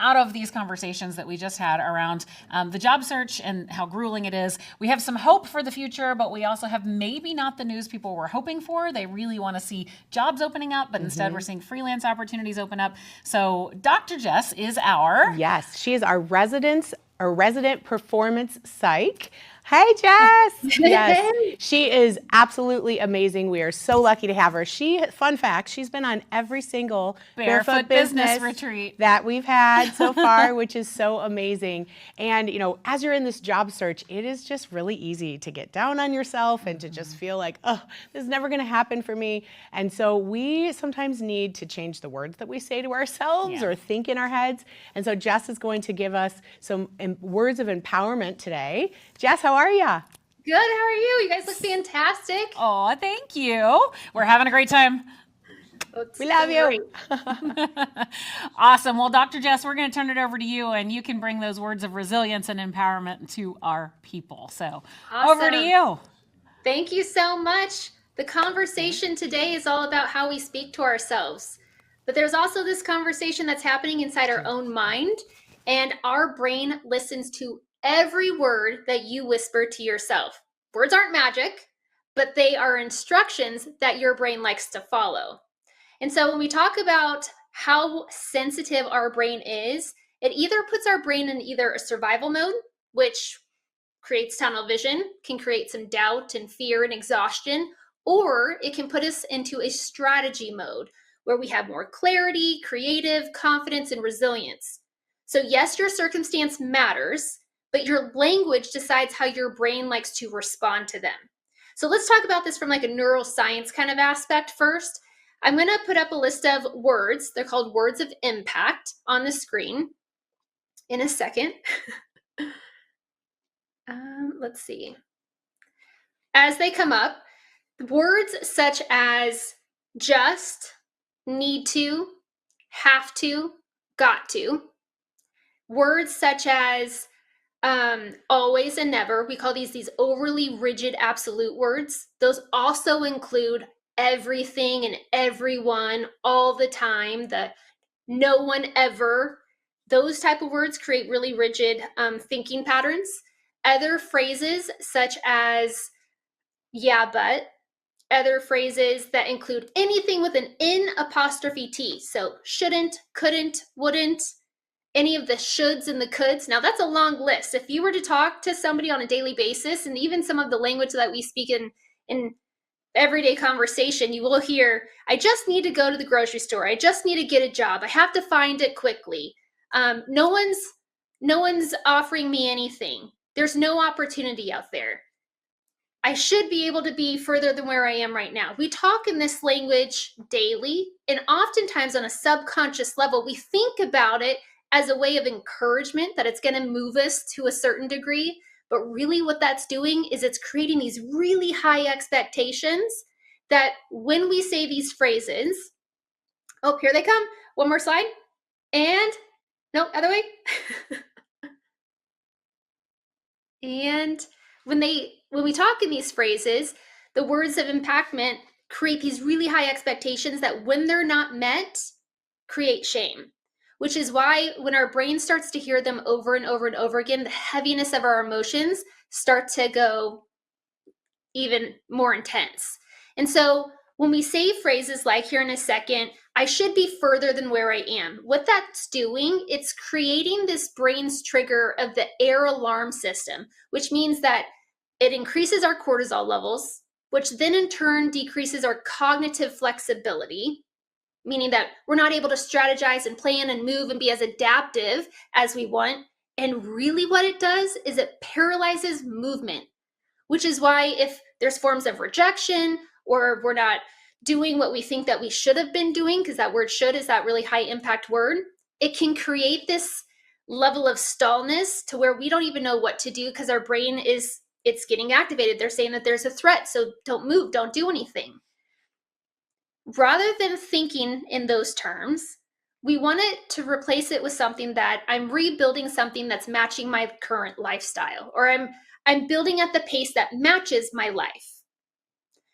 out of these conversations that we just had around the job search and how grueling it is, we have some hope for the future, but we also have maybe not the news people were hoping for. They really want to see jobs opening up, but instead we're seeing freelance opportunities open up. So Dr. Jess is our... Yes, she is our resident performance psych. Hey, Jess. Yes, she is absolutely amazing. We are so lucky to have her. Fun fact, she's been on every single Barefoot Business Retreat that we've had so far, which is so amazing. And, as you're in this job search, it is just really easy to get down on yourself and to just feel like, oh, this is never going to happen for me. And so we sometimes need to change the words that we say to ourselves or think in our heads. And so Jess is going to give us some words of empowerment today. Jess, how are you? Good. How are you? You guys look fantastic. Oh, thank you. We're having a great time. We love you. Awesome. Well, Dr. Jess, we're going to turn it over to you, and you can bring those words of resilience and empowerment to our people. So over to you. Thank you so much. The conversation today is all about how we speak to ourselves. But there's also this conversation that's happening inside our own mind, and our brain listens to every word that you whisper to yourself. Words aren't magic, but they are instructions that your brain likes to follow. And so when we talk about how sensitive our brain is, it either puts our brain in either a survival mode, which creates tunnel vision, can create some doubt and fear and exhaustion, or it can put us into a strategy mode where we have more clarity, creative, confidence, and resilience. So yes, your circumstance matters, but your language decides how your brain likes to respond to them. So let's talk about this from like a neuroscience kind of aspect first. I'm going to put up a list of words. They're called words of impact on the screen in a second. Let's see. As they come up, words such as just, need to, have to, got to. Words such as always and never, we call these overly rigid absolute words. Those also include everything and everyone all the time, the no one ever. Those type of words create really rigid thinking patterns. Other phrases such as yeah, but. Other phrases that include anything with an N apostrophe T. So shouldn't, couldn't, wouldn't. Any of the shoulds and the coulds. Now that's a long list. If you were to talk to somebody on a daily basis, and even some of the language that we speak in everyday conversation, you will hear, I just need to go to the grocery store. I just need to get a job. I have to find it quickly. No one's offering me anything. There's no opportunity out there. I should be able to be further than where I am right now. We talk in this language daily, and oftentimes on a subconscious level, we think about it as a way of encouragement that it's going to move us to a certain degree. But really what that's doing is it's creating these really high expectations that when we say these phrases, oh, here they come. One more slide. And no, other way. And when we talk in these phrases, the words of impactment create these really high expectations that when they're not met, create shame. Which is why when our brain starts to hear them over and over and over again, the heaviness of our emotions start to go even more intense. And so when we say phrases like here in a second, I should be further than where I am, what that's doing, it's creating this brain's trigger of the air alarm system, which means that it increases our cortisol levels, which then in turn decreases our cognitive flexibility, meaning that we're not able to strategize and plan and move and be as adaptive as we want. And really what it does is it paralyzes movement, which is why if there's forms of rejection or we're not doing what we think that we should have been doing, because that word should is that really high impact word, it can create this level of stallness to where we don't even know what to do because our brain it's getting activated. They're saying that there's a threat, so don't move, don't do anything. Rather than thinking in those terms, we want it to replace it with something that I'm rebuilding something that's matching my current lifestyle, or I'm building at the pace that matches my life.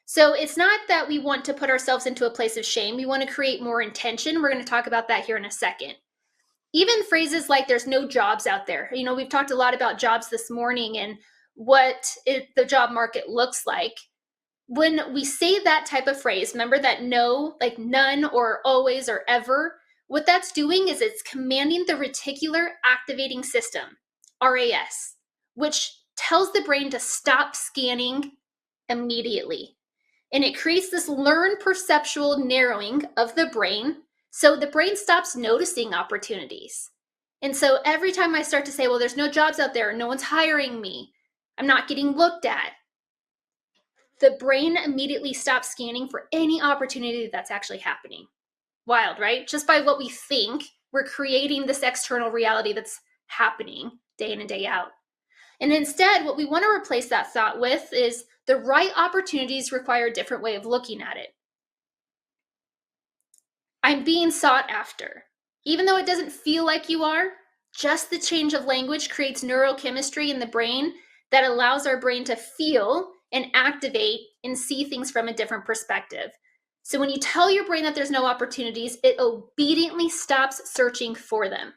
So it's not that we want to put ourselves into a place of shame. We want to create more intention. We're going to talk about that here in a second. Even phrases like there's no jobs out there. We've talked a lot about jobs this morning and what the job market looks like. When we say that type of phrase, remember that no, like none or always or ever, what that's doing is it's commanding the reticular activating system, RAS, which tells the brain to stop scanning immediately. And it creates this learned perceptual narrowing of the brain. So the brain stops noticing opportunities. And so every time I start to say, well, there's no jobs out there, no one's hiring me, I'm not getting looked at, the brain immediately stops scanning for any opportunity that's actually happening. Wild, right? Just by what we think, we're creating this external reality that's happening day in and day out. And instead, what we want to replace that thought with is the right opportunities require a different way of looking at it. I'm being sought after. Even though it doesn't feel like you are, just the change of language creates neurochemistry in the brain that allows our brain to feel and activate and see things from a different perspective. So when you tell your brain that there's no opportunities, it obediently stops searching for them.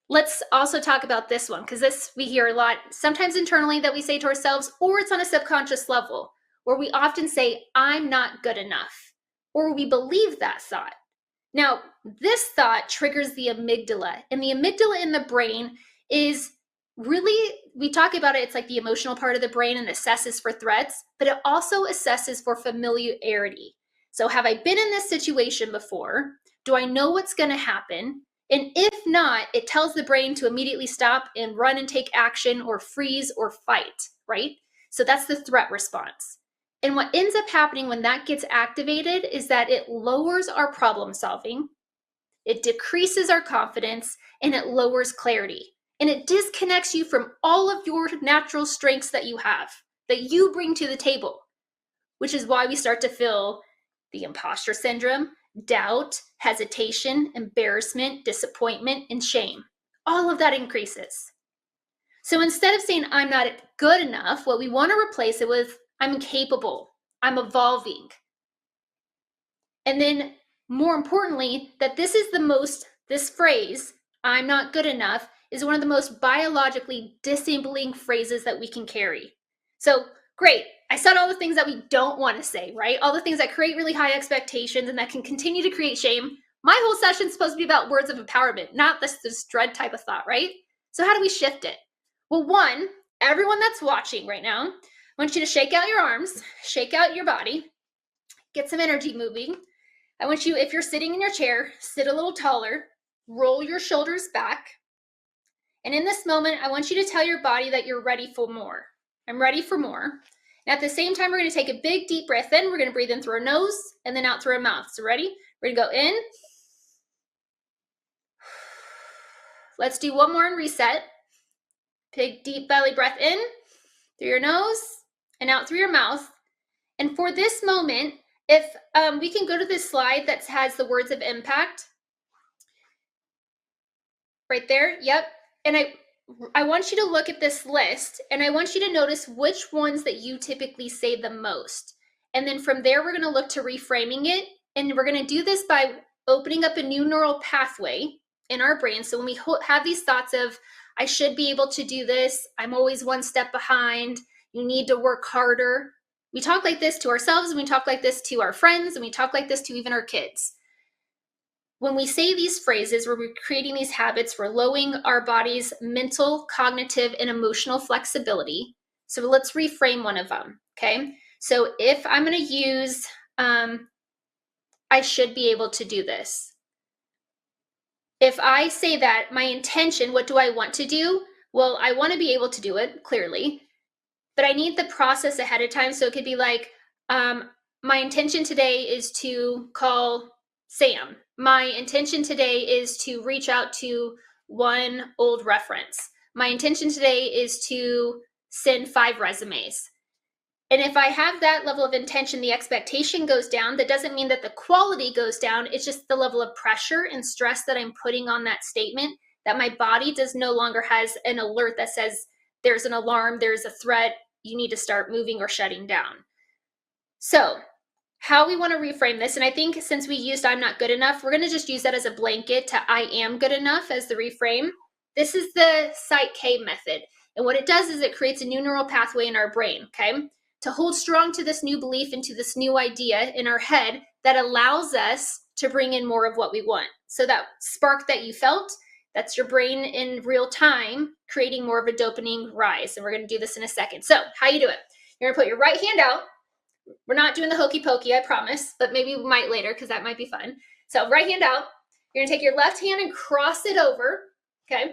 Let's also talk about this one, because this we hear a lot, sometimes internally that we say to ourselves, or it's on a subconscious level, where we often say, I'm not good enough, or we believe that thought. Now, this thought triggers the amygdala, and the amygdala in the brain is really, we talk about it, it's like the emotional part of the brain and assesses for threats, but it also assesses for familiarity. So have I been in this situation before? Do I know what's going to happen? And if not, it tells the brain to immediately stop and run and take action or freeze or fight, right? So that's the threat response. And what ends up happening when that gets activated is that it lowers our problem solving, it decreases our confidence, and it lowers clarity. And it disconnects you from all of your natural strengths that you have, that you bring to the table, which is why we start to feel the impostor syndrome, doubt, hesitation, embarrassment, disappointment, and shame. All of that increases. So instead of saying, I'm not good enough, what we want to replace it with, I'm capable, I'm evolving. And then more importantly, that this phrase, I'm not good enough, is one of the most biologically disabling phrases that we can carry. So great, I said all the things that we don't want to say, right? All the things that create really high expectations and that can continue to create shame. My whole session is supposed to be about words of empowerment, not this dread type of thought, right? So how do we shift it? Well, one, everyone that's watching right now, I want you to shake out your arms, shake out your body, get some energy moving. I want you, if you're sitting in your chair, sit a little taller, roll your shoulders back. And in this moment, I want you to tell your body that you're ready for more. I'm ready for more. And at the same time, we're going to take a big, deep breath in. We're going to breathe in through our nose and then out through our mouth. So ready? We're going to go in. Let's do one more and reset. Big, deep belly breath in through your nose and out through your mouth. And for this moment, if we can go to this slide that has the words of impact. Right there. Yep. And I want you to look at this list and I want you to notice which ones that you typically say the most. And then from there, we're going to look to reframing it. And we're going to do this by opening up a new neural pathway in our brain. So when we have these thoughts of, I should be able to do this, I'm always one step behind, you need to work harder. We talk like this to ourselves and we talk like this to our friends and we talk like this to even our kids. When we say these phrases, we're creating these habits, we're lowering our body's mental, cognitive, and emotional flexibility. So let's reframe one of them, okay? So if I'm going to use, I should be able to do this. If I say that, my intention, what do I want to do? Well, I want to be able to do it, clearly, but I need the process ahead of time. So it could be like, my intention today is to call Sam. My intention today is to reach out to one old reference. My intention today is to send 5 resumes. And if I have that level of intention, the expectation goes down. That doesn't mean that the quality goes down. It's just the level of pressure and stress that I'm putting on that statement, that my body does no longer has an alert that says there's an alarm, there's a threat, you need to start moving or shutting down. So how we want to reframe this, and I think since we used I'm not good enough, we're going to just use that as a blanket to I am good enough as the reframe. This is the Psych-K method. And what it does is it creates a new neural pathway in our brain, okay? To hold strong to this new belief and to this new idea in our head that allows us to bring in more of what we want. So that spark that you felt, that's your brain in real time creating more of a dopamine rise. And we're going to do this in a second. So how you do it? You're going to put your right hand out. We're not doing the hokey pokey, I promise, but maybe we might later because that might be fun. So right hand out. You're going to take your left hand and cross it over, okay?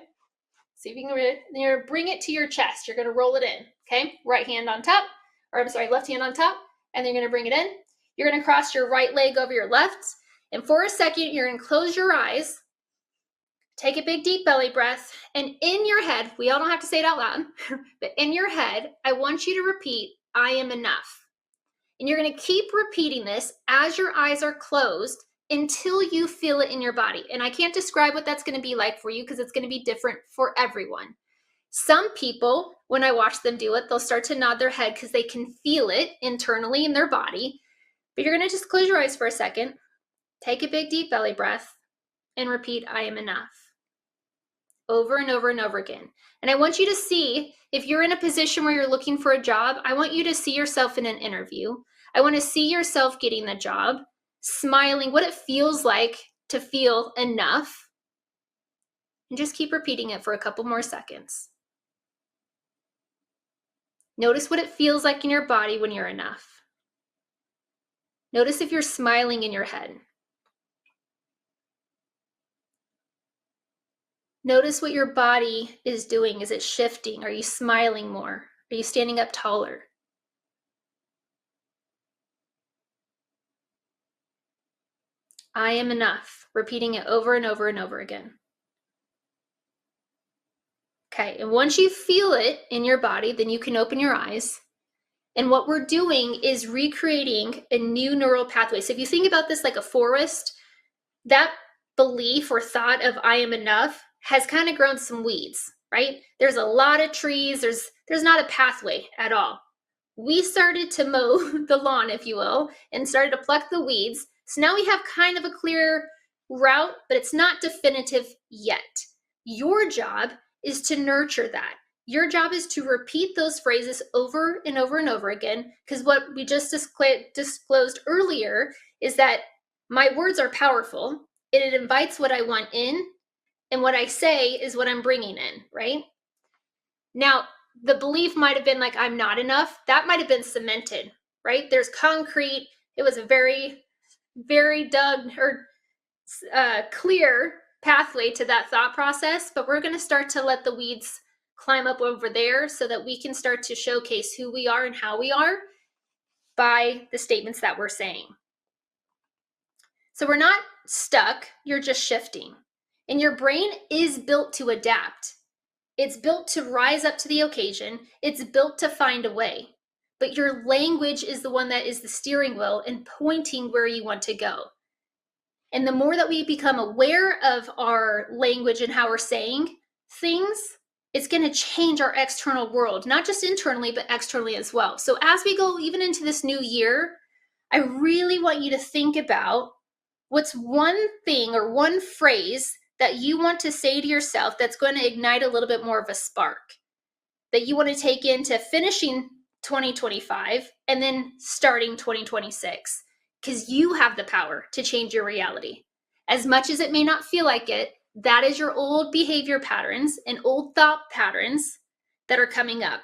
See if you can bring it to your chest. You're going to roll it in, okay? Right hand on top, or I'm sorry, left hand on top, and then you're going to bring it in. You're going to cross your right leg over your left, and for a second, you're going to close your eyes, take a big deep belly breath, and in your head, we all don't have to say it out loud, but in your head, I want you to repeat, I am enough. And you're going to keep repeating this as your eyes are closed until you feel it in your body. And I can't describe what that's going to be like for you because it's going to be different for everyone. Some people, when I watch them do it, they'll start to nod their head because they can feel it internally in their body. But you're going to just close your eyes for a second, take a big deep belly breath, and repeat, I am enough. Over and over and over again. And I want you to see, if you're in a position where you're looking for a job, I want you to see yourself in an interview. I want to see yourself getting the job, smiling, what it feels like to feel enough. And just keep repeating it for a couple more seconds. Notice what it feels like in your body when you're enough. Notice if you're smiling in your head. Notice what your body is doing. Is it shifting? Are you smiling more? Are you standing up taller? I am enough. Repeating it over and over and over again. Okay, and once you feel it in your body, then you can open your eyes. And what we're doing is recreating a new neural pathway. So if you think about this like a forest, that belief or thought of I am enough has kind of grown some weeds, right? There's a lot of trees. There's not a pathway at all. We started to mow the lawn, if you will, and started to pluck the weeds. So now we have kind of a clear route, but it's not definitive yet. Your job is to nurture that. Your job is to repeat those phrases over and over and over again, because what we just disclosed earlier is that my words are powerful. It invites what I want in, and what I say is what I'm bringing in, right? Now, the belief might have been like, I'm not enough. That might have been cemented, right? There's concrete. It was a very, very clear pathway to that thought process, but we're going to start to let the weeds climb up over there so that we can start to showcase who we are and how we are by the statements that we're saying. So we're not stuck, you're just shifting. And your brain is built to adapt. It's built to rise up to the occasion. It's built to find a way. But your language is the one that is the steering wheel and pointing where you want to go. And the more that we become aware of our language and how we're saying things, it's going to change our external world, not just internally, but externally as well. So as we go even into this new year, I really want you to think about what's one thing or one phrase that you want to say to yourself that's going to ignite a little bit more of a spark that you want to take into finishing 2025 and then starting 2026, because you have the power to change your reality. As much as it may not feel like it, that is your old behavior patterns and old thought patterns that are coming up.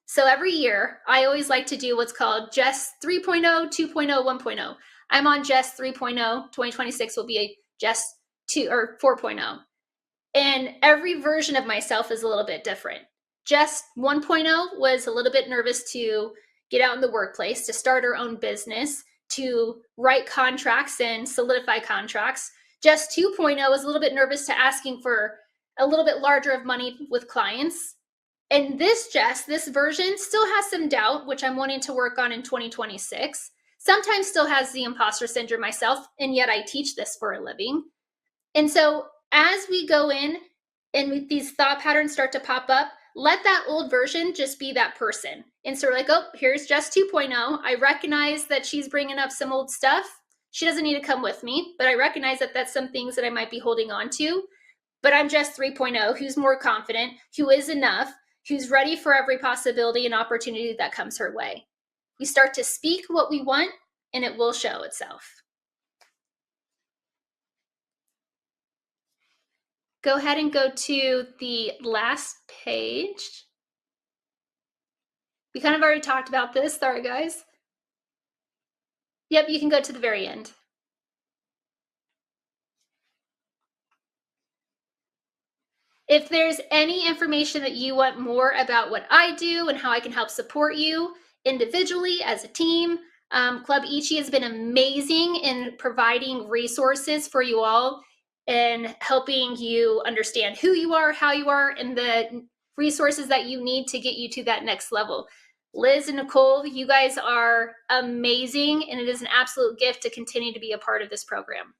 So every year, I always like to do what's called Jess 3.0, 2.0, 1.0. I'm on Jess 3.0. 2026 will be a Jess 2 or 4.0. And every version of myself is a little bit different. Jess 1.0 was a little bit nervous to get out in the workplace, to start her own business, to write contracts and solidify contracts. Jess 2.0 was a little bit nervous to asking for a little bit larger of money with clients. And this version still has some doubt, which I'm wanting to work on in 2026. Sometimes still has the impostor syndrome myself, and yet I teach this for a living. And so as we go in and these thought patterns start to pop up, let that old version just be that person. And so we're like, oh, here's Jess 2.0. I recognize that she's bringing up some old stuff. She doesn't need to come with me, but I recognize that that's some things that I might be holding on to. But I'm Jess 3.0, who's more confident, who is enough, who's ready for every possibility and opportunity that comes her way. We start to speak what we want, and it will show itself. Go ahead and go to the last page. We kind of already talked about this. Sorry, guys. Yep, you can go to the very end. If there's any information that you want more about what I do and how I can help support you individually as a team, Club Ichi has been amazing in providing resources for you all and helping you understand who you are, how you are, and the resources that you need to get you to that next level. Liz and Nicole, you guys are amazing, and it is an absolute gift to continue to be a part of this program.